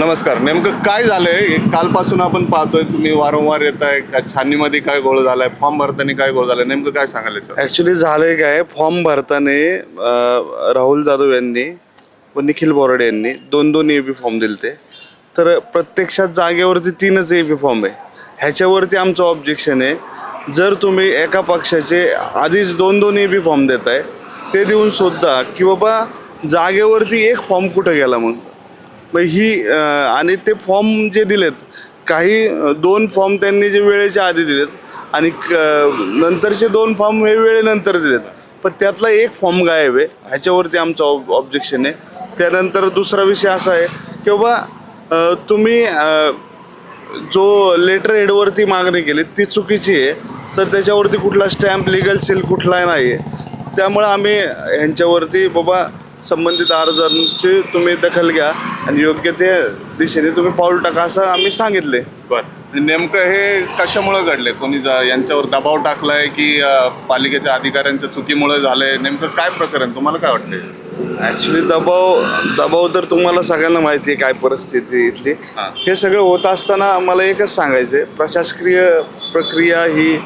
नमस्कार. नेमकं काय झालंय? कालपासून आपण पाहतोय, तुम्ही वारंवार येताय, छाननीमध्ये काय घोळ झालाय, फॉर्म भरताना काय घोळ झालाय, नेमकं काय सांगाल याच्यावर? ॲक्च्युली झालंय काय, फॉर्म भरताना राहुल जाधव यांनी व निखिल बोराडे यांनी दोन दोन ए बी फॉर्म दिले ते. तर प्रत्यक्षात जागेवरती 3च ए बी फॉर्म आहे. ह्याच्यावरती आमचं ऑब्जेक्शन आहे. जर तुम्ही एका पक्षाचे आधीच दोन दोन ए बी फॉर्म देताय, ते देऊन सुद्धा की बाबा जागेवरती एक फॉर्म कुठं गेला मग ही आणि ते फॉर्म जे दिलेत, काही 2 फॉर्म त्यांनी जे वेळेच्या आधी दिलेत आणि नंतरचे 2 फॉर्म हे वेळेनंतर दिलेत, पण त्यातला एक फॉर्म गायब आहे. ह्याच्यावरती आमचं ऑब्जेक्शन आहे. त्यानंतर दुसरा विषय असा आहे की बाबा तुम्ही जो लेटर हेडवरती मागणी केली ती चुकीची आहे, तर त्याच्यावरती कुठला स्टॅम्प लिगल सील कुठला नाही आहे. त्यामुळं आम्ही ह्यांच्यावरती बाबा संबंधित अर्जांची तुम्ही दखल घ्या आणि योग्य ते दिशेने तुम्ही पाऊल टाका असं आम्ही सांगितले. बरं, नेमकं हे कशामुळे घडले? कोणी यांच्यावर दबाव टाकलाय की पालिकेच्या अधिकाऱ्यांच्या चुकीमुळे झालंय? नेमकं काय प्रकरण, तुम्हाला काय वाटतंय? ॲक्च्युली दबाव तर तुम्हाला सगळ्यांना माहिती आहे काय परिस्थिती इथली. हे सगळं होत असताना मला एकच सांगायचं आहे, प्रशासकीय प्रक्रिया ही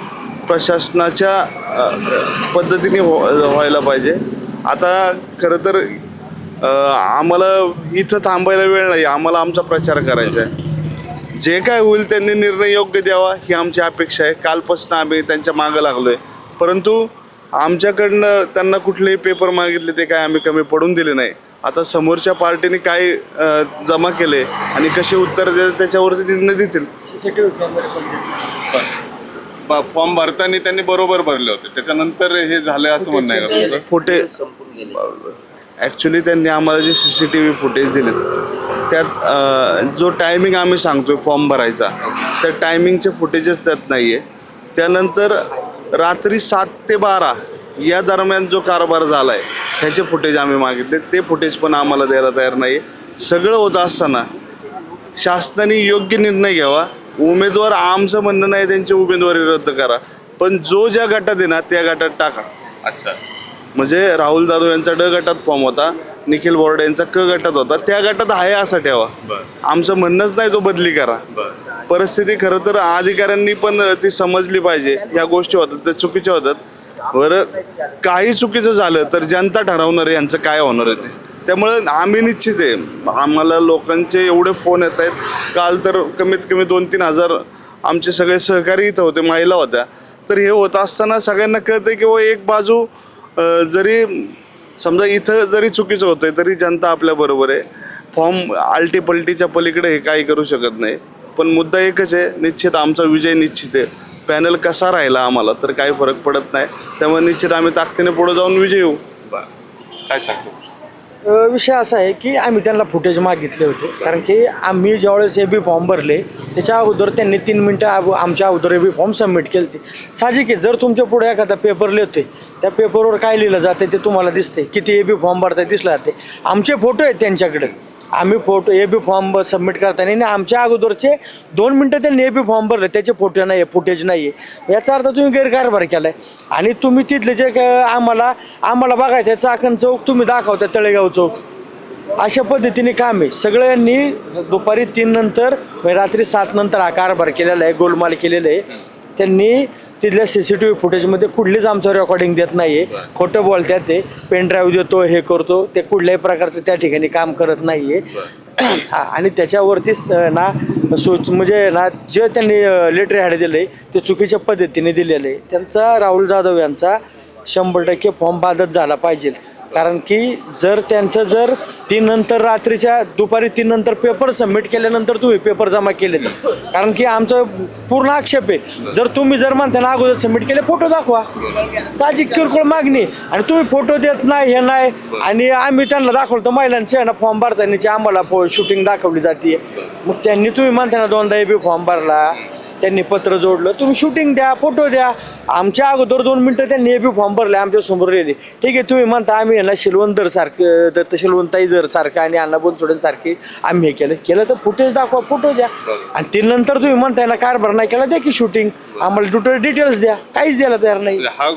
प्रशासनाच्या पद्धतीने व्हायला पाहिजे. आता खरं तर आम्हाला इथं थांबायला वेळ नाही, आम्हाला आमचा प्रचार करायचा आहे. जे काय होईल त्यांनी निर्णय योग्य द्यावा ही आमची अपेक्षा आहे. कालपासून आम्ही त्यांच्या मागं लागलो आहे, परंतु आमच्याकडनं त्यांना कुठलेही पेपर मागितले ते काय आम्ही कमी पडून दिले नाही. आता समोरच्या पार्टीने काय जमा केले आणि कसे उत्तर देतात त्याच्यावरती निर्णय देतील. बस, फॉर्म भरताना त्यांनी बरोबर भरले होते, त्याच्यानंतर हे झालंय असं म्हणणं आहे का तुमचं? फुटे ॲक्च्युली त्यांनी आम्हाला जे CCTV फुटेज दिलेत त्यात जो टायमिंग आम्ही सांगतोय फॉर्म भरायचा, त्या टायमिंगचे फुटेजच त्यात नाही आहे. त्यानंतर रात्री 7 ते 12 या दरम्यान जो कारभार झाला आहे ह्याचे फुटेज आम्ही मागितले, ते फुटेज पण आम्हाला द्यायला तयार नाही आहे. सगळं होत असताना शासनाने योग्य निर्णय घ्यावा. उमेदवार आमचं म्हणणं नाही त्यांची उमेदवारी रद्द करा, पण जो ज्या गटात आहे ना त्या गटात टाका. अच्छा, म्हणजे राहुल जाधव यांचा ड गटात फॉर्म होता, निखिल बोराडे यांचा क गटात होता, त्या गटात आहे असं ठेवा. आमचं म्हणणंच नाही तो बदली करा. परिस्थिती खरं तर अधिकाऱ्यांनी पण ती समजली पाहिजे. ह्या गोष्टी होतात त्या चुकीच्या होतात. बरं, काही चुकीचं झालं तर जनता ठरवणार आहे यांचं काय होणार आहे ते. त्यामुळं आम्ही निश्चित आहे, आम्हाला लोकांचे एवढे फोन येत आहेत. काल तर कमीत कमी 2-3 हजार आमचे सगळे सहकारी इथं होते, महिला होत्या. तर हे होत असताना सगळ्यांना कळतं की व एक बाजू जरी समजा इथं जरी चुकीचं होतंय तरी जनता आपल्याबरोबर आहे. फॉर्म आलटीपलटीच्या पलीकडे हे काही करू शकत नाही. पण मुद्दा एकच आहे, निश्चित आमचा विजय निश्चित आहे. पॅनल कसा राहिला आम्हाला तर काही फरक पडत नाही. त्यामुळे निश्चित आम्ही ताकदीने पुढे जाऊन विजय होऊ. काय सांगतो? विषय असा आहे की आम्ही त्यांना फुटेज मागितले होते, कारण की आम्ही ज्यावेळेस ए बी फॉर्म भरले त्याच्या अगोदर त्यांनी 3 मिनटं आमच्या अगोदर ए बी फॉर्म सबमिट केले ते. साहजिक आहे, जर तुमच्या पुढे एखादा पेपर लिहितोय त्या पेपरवर काय लिहिलं जाते ते तुम्हाला दिसते, किती ए बी फॉर्म भरताय दिसलं जाते. आमचे फोटो आहेत त्यांच्याकडे, आम्ही photo A B form submit करताना आणि आमच्या अगोदरचे 2 मिनटं त्यांनी ए बी फॉर्म भरले, त्याचे फोटो नाही आहे, फुटेज नाही आहे. याचा अर्थ तुम्ही गैरकारभार केला आहे. आणि तुम्ही तिथले जे आम्हाला बघायचं आहे चाकण चौक, तुम्ही दाखवता तळेगाव चौक. अशा पद्धतीने काम आहे. सगळ्यांनी दुपारी 3 नंतर रात्री 7 नंतर हा कारभार केलेला आहे, गोलमाल केलेलं आहे. त्यांनी तिथल्या CCTV फुटेजमध्ये कुठलीच आमचं रेकॉर्डिंग देत नाही आहे, खोटं बोलतात. ते पेन ड्राईव्ह देतो, हे करतो, ते कुठल्याही प्रकारचं त्या ठिकाणी काम करत नाही आहे. आणि त्याच्यावरतीच ना म्हणजे ना जे त्यांनी लेटर हॅड दिलं आहे ते चुकीच्या पद्धतीने दिलेलं आहे. त्यांचा राहुल जाधव यांचा 100% फॉर्म बादच झाला पाहिजे. कारण की जर 3 नंतर रात्रीच्या दुपारी 3 नंतर पेपर सबमिट केल्यानंतर तुम्ही पेपर जमा केले, कारण की आमचं पूर्ण आक्षेप आहे, जर तुम्ही म्हणता अगोदर सबमिट केले फोटो दाखवा. साहजिक किरकोळ मागणी, आणि तुम्ही फोटो देत नाही हे नाही. आणि आम्ही त्यांना दाखवतो महिलांचे ना फॉर्म भरताना आम्हाला शूटिंग दाखवली जाते. मग त्यांनी तुम्ही म्हणताना 2दा ए बी फॉर्म भरला, त्यांनी पत्र जोडलं, तुम्ही शूटिंग द्या, फोटो द्या. आमच्या अगोदर 2 मिनिटं त्यांनी एबी फॉर्म भरले, आमच्या समोर राहिले. ठीक आहे, तुम्ही म्हणता आम्ही यांना शिलवंतर सारखं, दत्त शिलवंताई दर सारखं आणि अण्णा बनसोडेंसारखे आम्ही हे केलं तर फुटेज दाखवा, फोटो द्या. आणि ते नंतर तुम्ही म्हणताय ना कारभार नाही केला, द्या की शूटिंग, आम्हाला टोटल डिटेल्स द्या. काहीच द्यायला तयार नाही. हा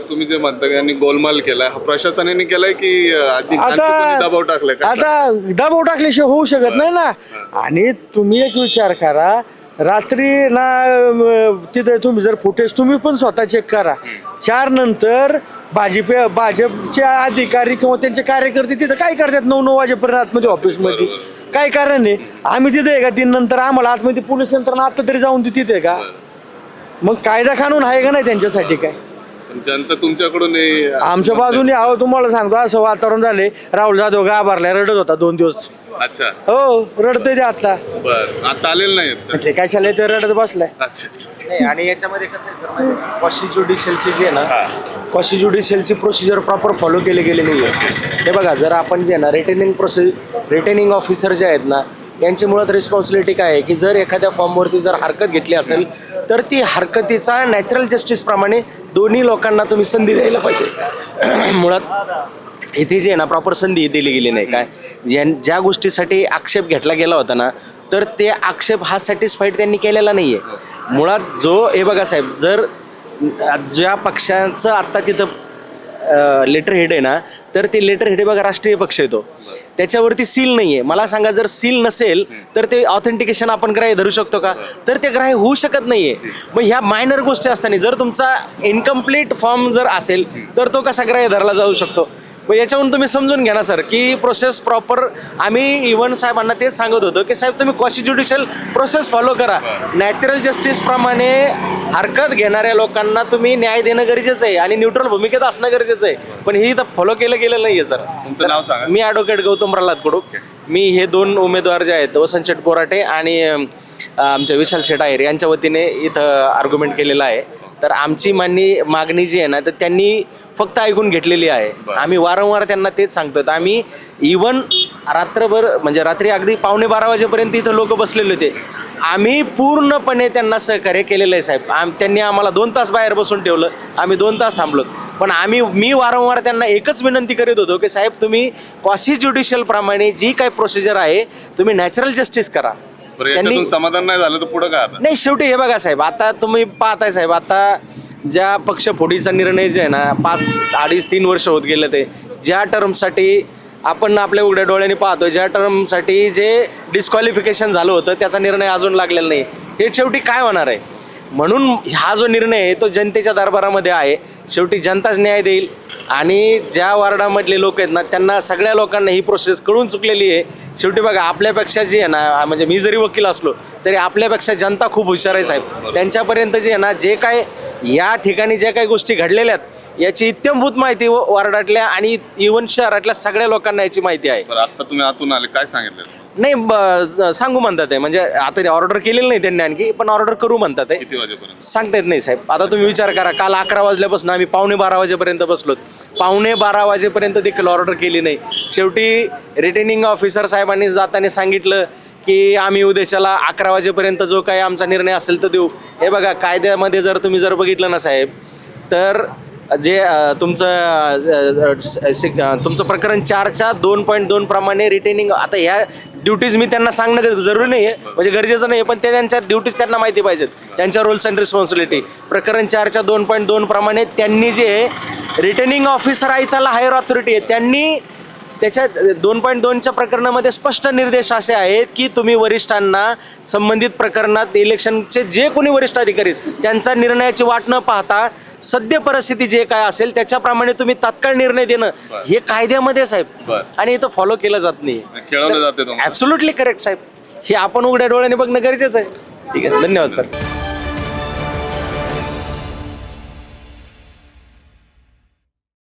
तुम्ही जे म्हणता की यांनी गोलमाल केलाय, हा प्रशासनाने केलाय की आणखी कोणी दबाव टाकलाय का? आता दबाव टाकल्याशिवाय होऊ शकत नाही ना. आणि तुम्ही एक विचार करा, रात्री ना तिथे तुम्ही जर फुटेज तुम्ही पण स्वतः चेक करा, 4 नंतर भाजपचे अधिकारी किंवा त्यांचे कार्यकर्ते तिथं काय करतात 9 वाजेपर्यंत आतमध्ये ऑफिसमध्ये? काय कारण आहे? आम्ही तिथे आहे का 3 नंतर आम्हाला आतमध्ये पोलीस यंत्रणा आता तरी जाऊन तिथे का? मग कायदा कानून आहे का नाही त्यांच्यासाठी? काय जनता तुमच्याकडून आमच्या बाजूने आहो. तुम्हाला सांगतो असं वातावरण झाले, राहुल जाधव गाभारला रडत होता 2 दिवस. अच्छा, हो रडतोय ते आता. बर, आता आलेलं नाही ते काय झालंय ते रडत बसलाय. अच्छा. नाही, आणि याच्यामध्ये कसं आहे सर, माहिती आहे का? कॉशी ज्युडिशियलची जी आहे ना, कॉशी ज्युडिशियलची प्रोसिजर प्रॉपर फॉलो केली गेली नाही आहे. हे बघा, जर आपण जे आहे ना रिटेनिंग ऑफिसर जे आहेत ना, यांची मुळात रिस्पॉन्सिबिलिटी काय आहे की जर एखाद्या फॉर्मवरती जर हरकत घेतली असेल तर ती हरकतीचा नॅचरल जस्टिसप्रमाणे दोन्ही लोकांना तुम्ही संधी द्यायला पाहिजे. मुळात इथे जे आहे ना प्रॉपर संधी दिली गेली नाही. काय ज्या गोष्टीसाठी आक्षेप घेतला गेला होता ना, तर ते आक्षेप हा सॅटिस्फाईड त्यांनी केलेला नाही आहे. मुळात जो हे बघा साहेब, जर ज्या पक्षांचं आत्ता तिथं लेटर हेड आहे ना, तर ते लेटर हेड बघा राष्ट्रीय पक्ष येतो, त्याच्यावरती सील नाही आहे. मला सांगा, जर सील नसेल तर ते ऑथेंटिकेशन आपण ग्राह्य धरू शकतो का? तर ते ग्राह्य होऊ शकत नाही आहे. मग ह्या मायनर गोष्टी असताना जर तुमचा इनकम्प्लीट फॉर्म जर असेल तर तो कसा ग्राह्य धरला जाऊ शकतो? मग याच्यावरून तुम्ही समजून घ्या ना सर की प्रोसेस प्रॉपर. आम्ही इव्हन साहेबांना तेच सांगत होतो की साहेब तुम्ही कॉशी ज्युडिशियल प्रोसेस फॉलो करा. नॅचरल जस्टिसप्रमाणे हरकत घेणाऱ्या लोकांना तुम्ही न्याय देणं गरजेचं आहे आणि न्यूट्रल भूमिकेत असणं गरजेचं आहे. पण ही तर फॉलो केलं गेलं नाही आहे सर. तुमचं नाव सांगा. मी ॲडव्होकेट गौतम प्रल्हाद कडूक. मी हे 2 उमेदवार जे आहेत, वसंत शेठ बोराटे आणि आमच्या विशाल शेठ आहेर, यांच्या वतीने इथं आर्ग्युमेंट केलेलं आहे. तर आमची मागणी जी आहे ना, तर त्यांनी फक्त ऐकून घेतलेली आहे. आम्ही वारंवार त्यांना तेच सांगतो. आम्ही इवन रात्रभर म्हणजे रात्री अगदी 11:15 वाजेपर्यंत इथं लोक बसलेले होते. आम्ही पूर्णपणे त्यांना सहकार्य केलेलं आहे साहेब. त्यांनी आम्हाला 2 तास बाहेर बसून ठेवलं, आम्ही 2 तास थांबलो. पण मी वारंवार त्यांना एकच विनंती करीत होतो की साहेब तुम्ही कॉशी ज्युडिशियल प्रमाणे जी काय प्रोसिजर आहे तुम्ही नॅचरल जस्टिस करा. याच्यातून समाधान नाही झालं तर पुढं काय आता? नाही, शेवटी हे बघा साहेब, आता तुम्ही पाहताय साहेब, आता ज्या पक्षफोडीचा निर्णय जे आहे ना, 2.5-3 वर्ष होत गेले, ते ज्या टर्मसाठी आपण आपल्या उघड्या डोळ्याने पाहतो, ज्या टर्मसाठी जे डिस्क्वालिफिकेशन झालं होतं त्याचा निर्णय अजून लागलेला नाही. हे शेवटी काय होणार आहे? म्हणून हा जो निर्णय आहे तो जनतेच्या दरबारामध्ये आहे. शेवटी जनताच न्याय देईल. आणि ज्या वार्डामधले लोक आहेत ना, त्यांना सगळ्या लोकांना ही प्रोसेस कळून चुकलेली आहे. शेवटी बघा, आपल्यापेक्षा जी आहे ना, म्हणजे मी जरी वकील असलो तरी आपल्यापेक्षा जनता खूप हुशार आहे साहेब. त्यांच्यापर्यंत जे आहे ना, जे काय या ठिकाणी ज्या काही गोष्टी घडलेल्या आहेत याची इत्यंभूत माहिती वार्डातल्या आणि इव्हन शहरातल्या सगळ्या लोकांना याची माहिती आहे. आता तुम्ही आतून आले, काय सांगितलं? नाही, सांगू म्हणतात आहे, म्हणजे आता ऑर्डर केलेलं नाही त्यांनी आणखी, पण ऑर्डर करू म्हणतात आहे. किती वाजेपर्यंत सांगता येत नाही साहेब. आता तुम्ही विचार करा, काल 11 वाजल्यापासून आम्ही 11:15 वाजेपर्यंत बसलो. 11:15 वाजेपर्यंत देखील ऑर्डर केली नाही. शेवटी रिटेनिंग ऑफिसर साहेबांनी जाताना सांगितलं की आम्ही उद्याच्याला 11 वाजेपर्यंत जो काही आमचा निर्णय असेल तर देऊ. हे बघा, कायद्यामध्ये जर तुम्ही बघितलं ना साहेब, तर जे तुमचं प्रकरण 4च्या 2.2 प्रमाणे रिटेनिंग, आता ह्या ड्युटीज मी त्यांना सांगणं जरुरी नाही आहे, म्हणजे गरजेचं नाही, पण ते त्यांच्या ड्युटीज त्यांना माहिती पाहिजेत, त्यांच्या रोल्स अँड रिस्पॉन्सिबिलिटी. प्रकरण 4च्या 2.2 प्रमाणे त्यांनी जे रिटेनिंग ऑफिसर आहे त्याला हायर ऑथॉरिटी आहे, त्यांनी त्याच्या 2.2च्या प्रकरणामध्ये स्पष्ट निर्देश असे आहेत की तुम्ही वरिष्ठांना संबंधित प्रकरणात इलेक्शनचे जे कोणी वरिष्ठ अधिकारी त्यांचा निर्णयाची वाट न पाहता सद्य परिस्थिती जे काय असेल त्याच्याप्रमाणे तुम्ही तात्काळ निर्णय देणं हे कायद्यामध्ये साहेब, आणि इथं फॉलो केलं जात नाही. खेळवलं जाते. ॲब्सोल्युटली करेक्ट साहेब. हे आपण उघड्या डोळ्याने बघणं गरजेचं आहे. ठीक आहे, धन्यवाद सर.